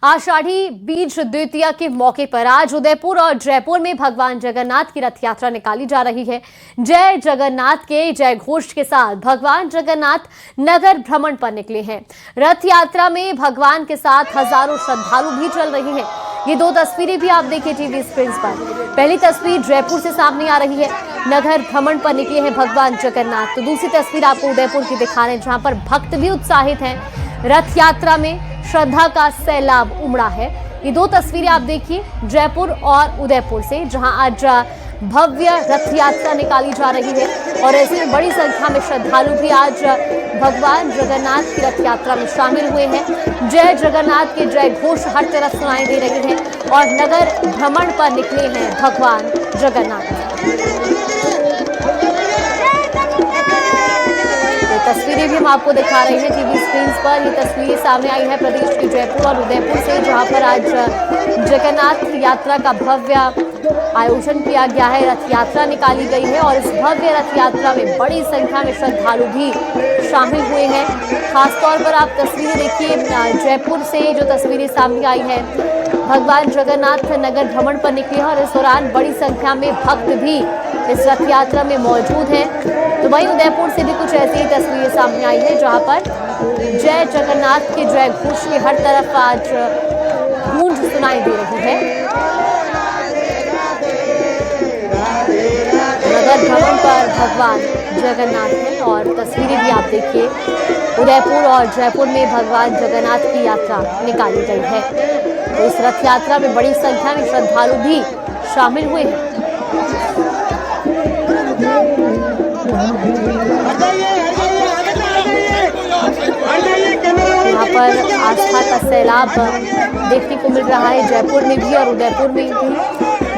आषाढ़ी बीज द्वितीया के मौके पर आज उदयपुर और जयपुर में भगवान जगन्नाथ की रथ यात्रा निकाली जा रही है। जय जगन्नाथ के जय घोष के साथ भगवान जगन्नाथ नगर भ्रमण पर निकले हैं। रथ यात्रा में भगवान के साथ हजारों श्रद्धालु भी चल रहे हैं। ये दो तस्वीरें भी आप देखिए टीवी स्क्रीन पर। पहली तस्वीर जयपुर से सामने आ रही है, नगर भ्रमण पर निकले हैं भगवान जगन्नाथ। तो दूसरी तस्वीर आपको उदयपुर की दिखा रहे हैं, जहां पर भक्त भी उत्साहित हैं। रथ यात्रा में श्रद्धा का सैलाब उमड़ा है। ये दो तस्वीरें आप देखिए जयपुर और उदयपुर से, जहां आज भव्य रथ यात्रा निकाली जा रही है और ऐसे में बड़ी संख्या में श्रद्धालु भी आज भगवान जगन्नाथ की रथ यात्रा में शामिल हुए हैं। जय जगन्नाथ के जय घोष हर तरफ सुनाई दे रहे हैं और नगर भ्रमण पर निकले हैं भगवान जगन्नाथ। तस्वीरें भी हम आपको दिखा रहे हैं टीवी स्क्रीन पर। ये तस्वीरें सामने आई है प्रदेश के जयपुर और उदयपुर से, जहां पर आज जगन्नाथ यात्रा का भव्य आयोजन किया गया है। रथ यात्रा निकाली गई है और इस भव्य रथ यात्रा में बड़ी संख्या में श्रद्धालु भी शामिल हुए हैं। खासतौर पर आप तस्वीरें देखिए जयपुर से, जो तस्वीरें सामने आई है, भगवान जगन्नाथ नगर भ्रमण पर निकले हैं और इस दौरान बड़ी संख्या में भक्त भी इस रथ यात्रा में मौजूद हैं। तो वहीं उदयपुर से भी कुछ ऐसी ही तस्वीरें सामने आई है, जहां पर जय जगन्नाथ के जय घोष की हर तरफ आज गूंज सुनाई दे रही है। नगर भ्रमण पर भगवान जगन्नाथ हैं और तस्वीरें भी आप देखिए उदयपुर और जयपुर में भगवान जगन्नाथ की यात्रा निकाली गई है। तो इस रथ यात्रा में बड़ी संख्या में श्रद्धालु भी शामिल हुए हैं। यहाँ पर आस्था का सैलाब देखने को मिल रहा है जयपुर में भी और उदयपुर में भी,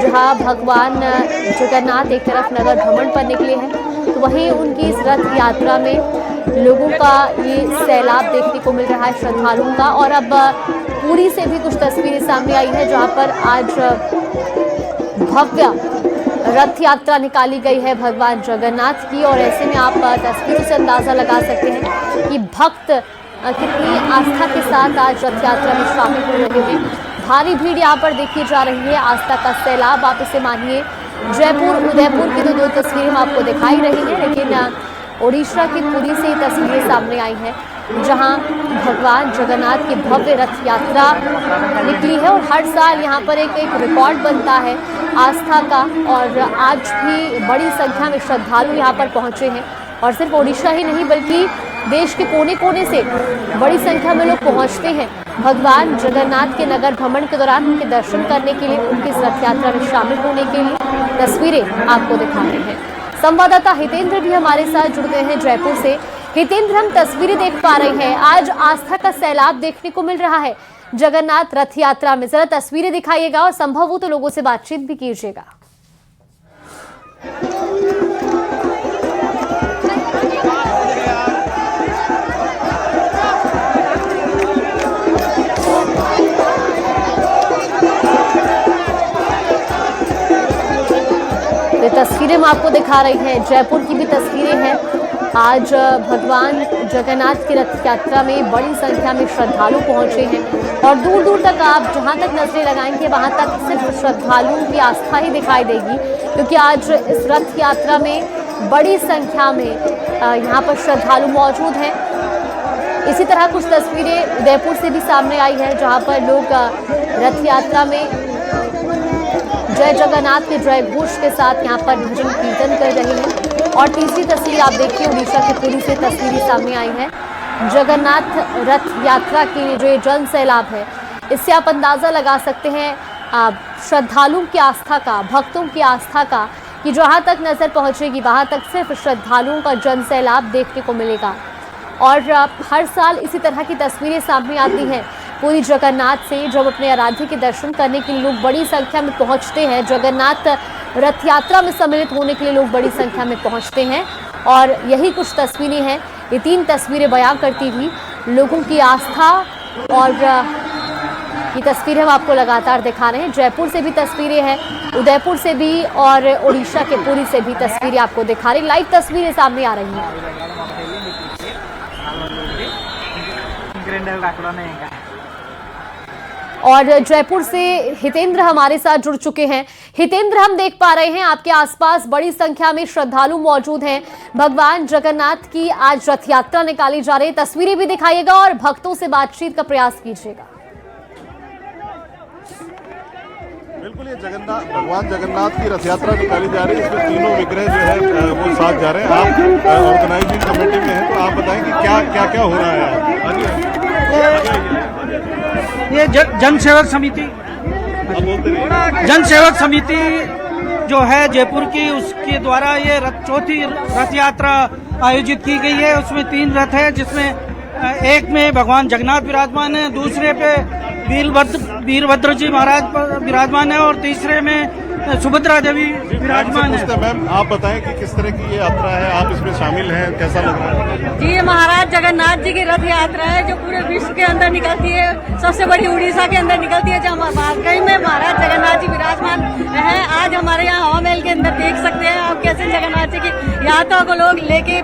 जहाँ भगवान जगन्नाथ एक तरफ नगर भ्रमण पर निकले हैं, तो वहीं उनकी इस रथ यात्रा में लोगों का ये सैलाब देखने को मिल रहा है, श्रद्धालुओं का। और अब पुरी से भी कुछ तस्वीरें सामने आई है, जहाँ पर आज भव्य रथ यात्रा निकाली गई है भगवान जगन्नाथ की। और ऐसे में आप तस्वीरों से अंदाजा लगा सकते हैं कि भक्त कितनी आस्था के साथ आज रथ यात्रा में शामिल हो रहे हैं। भारी भीड़ यहाँ पर देखी जा रही है, आस्था का सैलाब आप इसे मानिए। जयपुर उदयपुर की तो दो तस्वीरें हम आपको दिखाई रही हैं, लेकिन ओडिशा की पुरी से तस्वीरें सामने आई हैं, जहां भगवान जगन्नाथ की भव्य रथ यात्रा निकली है। और हर साल यहां पर एक रिकॉर्ड बनता है आस्था का, और आज भी बड़ी संख्या में श्रद्धालु यहां पर पहुंचे हैं। और सिर्फ ओडिशा ही नहीं बल्कि देश के कोने कोने से बड़ी संख्या में लोग पहुंचते हैं भगवान जगन्नाथ के नगर भ्रमण के दौरान उनके दर्शन करने के लिए, उनकी रथ यात्रा में शामिल होने के लिए। तस्वीरें आपको दिखा रहे हैं संवाददाता हितेंद्र भी हमारे साथ जुड़ गए हैं जयपुर से। हितेंद्र, हम तस्वीरें देख पा रहे हैं, आज आस्था का सैलाब देखने को मिल रहा है जगन्नाथ रथ यात्रा में। जरा तस्वीरें दिखाइएगा और संभव हो तो लोगों से बातचीत भी कीजिएगा। ये तस्वीरें हम आपको दिखा रही हैं, जयपुर की भी तस्वीरें हैं। आज भगवान जगन्नाथ की रथ यात्रा में बड़ी संख्या में श्रद्धालु पहुंचे हैं और दूर दूर तक आप जहां तक नजरें लगाएंगे वहां तक सिर्फ श्रद्धालुओं की आस्था ही दिखाई देगी, क्योंकि आज इस रथ यात्रा में बड़ी संख्या में यहां पर श्रद्धालु मौजूद हैं। इसी तरह कुछ तस्वीरें उदयपुर से भी सामने आई है, जहां पर लोग रथ यात्रा में जय जगन्नाथ के जय घोष के साथ यहाँ पर भजन कीर्तन कर रहे हैं। और तीसरी तस्वीर आप देखिए उड़ीसा की पुरी से तस्वीरें सामने आई हैं। जगन्नाथ रथ यात्रा के जो जन सैलाब है, इससे आप अंदाज़ा लगा सकते हैं श्रद्धालुओं की आस्था का, भक्तों की आस्था का, कि जहाँ तक नज़र पहुँचेगी वहाँ तक सिर्फ श्रद्धालुओं का जन सैलाब देखने को मिलेगा। और हर साल इसी तरह की तस्वीरें सामने आती हैं पूरी जगन्नाथ से, जब अपने आराध्य के दर्शन करने के लिए लोग बड़ी संख्या में पहुंचते हैं। जगन्नाथ रथ यात्रा में सम्मिलित होने के लिए लोग बड़ी संख्या में पहुंचते हैं और यही कुछ तस्वीरें हैं। ये तीन तस्वीरें बयां करती हुई लोगों की आस्था, और ये तस्वीरें हम आपको लगातार दिखा रहे हैं। जयपुर से भी तस्वीरें हैं, उदयपुर से भी और उड़ीसा के पुरी से भी तस्वीरें आपको दिखा रही, लाइव तस्वीरें सामने आ रही हैं। और जयपुर से हितेंद्र हमारे साथ जुड़ चुके हैं। हितेंद्र, हम देख पा रहे हैं आपके आसपास बड़ी संख्या में श्रद्धालु मौजूद हैं। भगवान जगन्नाथ की आज रथ यात्रा निकाली जा रही है, तस्वीरें भी दिखाइएगा और भक्तों से बातचीत का प्रयास कीजिएगा। बिल्कुल, ये भगवान जगन्नाथ की रथ यात्रा निकाली जा रही है। इसमें तीनों विग्रह जो है वो साथ जा रहे हैं। आप ऑर्गेनाइजिंग कमेटी में हैं, तो आप बताएं कि क्या क्या हो रहा है। ये जन सेवक समिति जो है जयपुर की, उसके द्वारा ये चौथी रथ यात्रा आयोजित की गई है। उसमें 3 रथ है, जिसमें एक में भगवान जगन्नाथ विराजमान है, दूसरे पे वीरभद्र जी महाराज विराजमान है और तीसरे में सुभद्रा देवी विराजमान है। मैम, आप बताएं कि किस तरह की ये यात्रा है, आप इसमें शामिल हैं, कैसा लग रहा है? जी, ये महाराज जगन्नाथ जी की रथ यात्रा है जो पूरे विश्व के अंदर निकलती है। सबसे बड़ी उड़ीसा के अंदर निकलती है, जहाँ वाकई में महाराज जगन्नाथ जी विराजमान है। आज हमारे यहाँ हवा महल के अंदर देख सकते हैं आप कैसे जगन्नाथ जी की यात्रा को लोग लेके,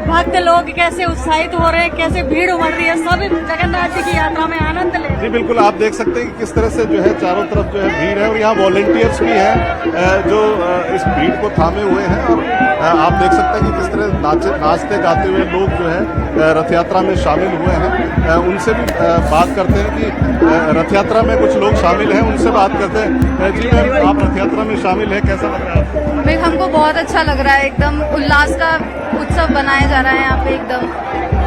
भक्त लोग कैसे उत्साहित हो रहे हैं, कैसे भीड़ उमड़ रही है। सब जगन्नाथ जी की यात्रा में आनंद ले। जी बिल्कुल, आप देख सकते हैं कि किस तरह से जो है चारों तरफ जो है भीड़ है और यहाँ वॉलंटियर्स भी हैं जो इस भीड़ को थामे हुए हैं। और आप देख सकते हैं कि किस तरह नाचते गाते हुए लोग जो है रथ यात्रा में शामिल हुए हैं। उनसे भी बात करते हैं कि रथ यात्रा में कुछ लोग शामिल हैं, उनसे बात करते हैं। जी मैम, आप रथ यात्रा में शामिल है, कैसा लग रहा है आपको? हमको बहुत अच्छा लग रहा है, एकदम उल्लास का उत्सव बनाया जा रहा है यहाँ पे एकदम।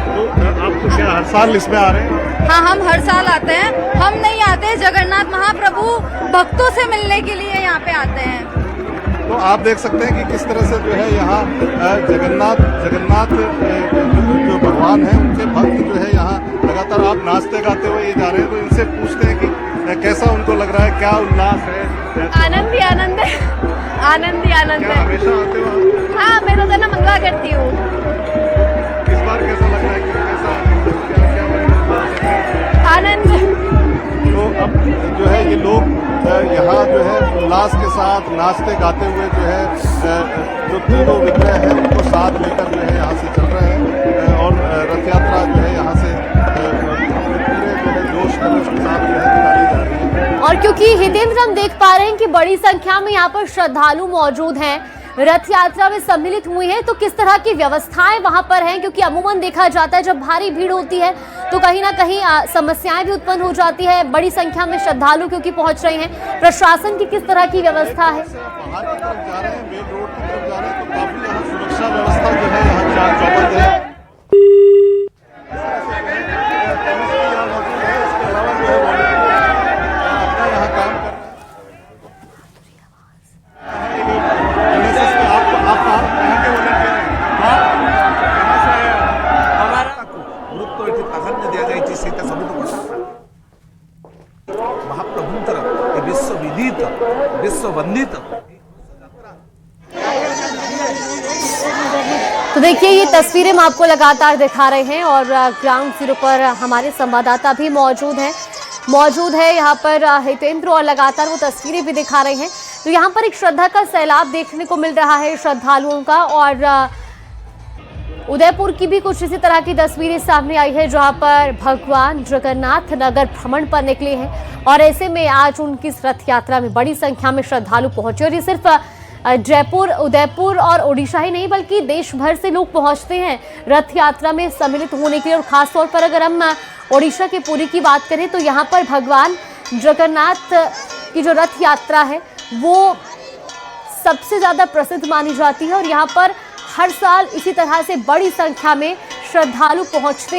तो आप तो क्या हर साल इसमें आ रहे हैं? हाँ, हम हर साल आते हैं। हम नहीं आते, जगन्नाथ महाप्रभु भक्तों से मिलने के लिए यहाँ पे आते हैं। तो आप देख सकते हैं कि किस तरह से जो है यहाँ जगन्नाथ जो भगवान हैं, उनके भक्त जो है यहाँ लगातार आप नाचते गाते हुए ये जा रहे हैं। तो इनसे पूछते हैं कि कैसा उनको लग रहा है, क्या उल्लास है? आनंद ही आनंद है, आनंद ही आनंद है। हमेशा आते हो? हाँ, मैं रोजाना मंगवा करती हूँ। इस बार कैसा लग रहा है, कैसा आनंद। तो अब जो है ये लोग यहाँ जो है उल्लास के साथ नाचते गाते हुए जो है जो तीनों विग्रह हैं उनको साथ लेकर जो है यहाँ से चल रहे हैं। और रथ यात्रा जो है यहाँ से पूरे जो है जोश खरोश के साथ जो है निकाली जा रही है। और क्योंकि हितेंद्र, हम देख पा रहे हैं कि बड़ी संख्या में यहाँ पर श्रद्धालु मौजूद हैं, रथ यात्रा में सम्मिलित हुए हैं, तो किस तरह की व्यवस्थाएं वहां पर हैं? क्योंकि अमूमन देखा जाता है जब भारी भीड़ होती है तो कहीं ना कहीं समस्याएं भी उत्पन्न हो जाती है। बड़ी संख्या में श्रद्धालु क्योंकि पहुंच रहे हैं, प्रशासन की किस तरह की व्यवस्था है? बाहर की तरफ जा रहे हैं, मेन रोड की तरफ जा रहे हैं, तो काफी यहाँ सुरक्षा व्यवस्था जो है यहाँ चाक चौबंद है। महाप्रभुंतर विश्व विदित विश्व वंदित। तो देखिए, ये तस्वीरें हम आपको लगातार दिखा रहे हैं और ग्राउंड जीरो पर हमारे संवाददाता भी मौजूद है यहाँ पर हितेंद्र, और लगातार वो तस्वीरें भी दिखा रहे हैं। तो यहाँ पर एक श्रद्धा का सैलाब देखने को मिल रहा है श्रद्धालुओं का। और उदयपुर की भी कुछ इसी तरह की तस्वीरें सामने आई है, जहां पर भगवान जगन्नाथ नगर भ्रमण पर निकले हैं और ऐसे में आज उनकी रथ यात्रा में बड़ी संख्या में श्रद्धालु पहुंचे। और ये सिर्फ जयपुर, उदयपुर और ओडिशा ही नहीं बल्कि देश भर से लोग पहुंचते हैं रथ यात्रा में सम्मिलित होने के लिए। और खासतौर पर अगर हम ओडिशा के पुरी की बात करें तो यहाँ पर भगवान जगन्नाथ की जो रथ यात्रा है वो सबसे ज़्यादा प्रसिद्ध मानी जाती है और यहाँ पर हर साल इसी तरह से बड़ी संख्या में श्रद्धालु पहुंचते हैं।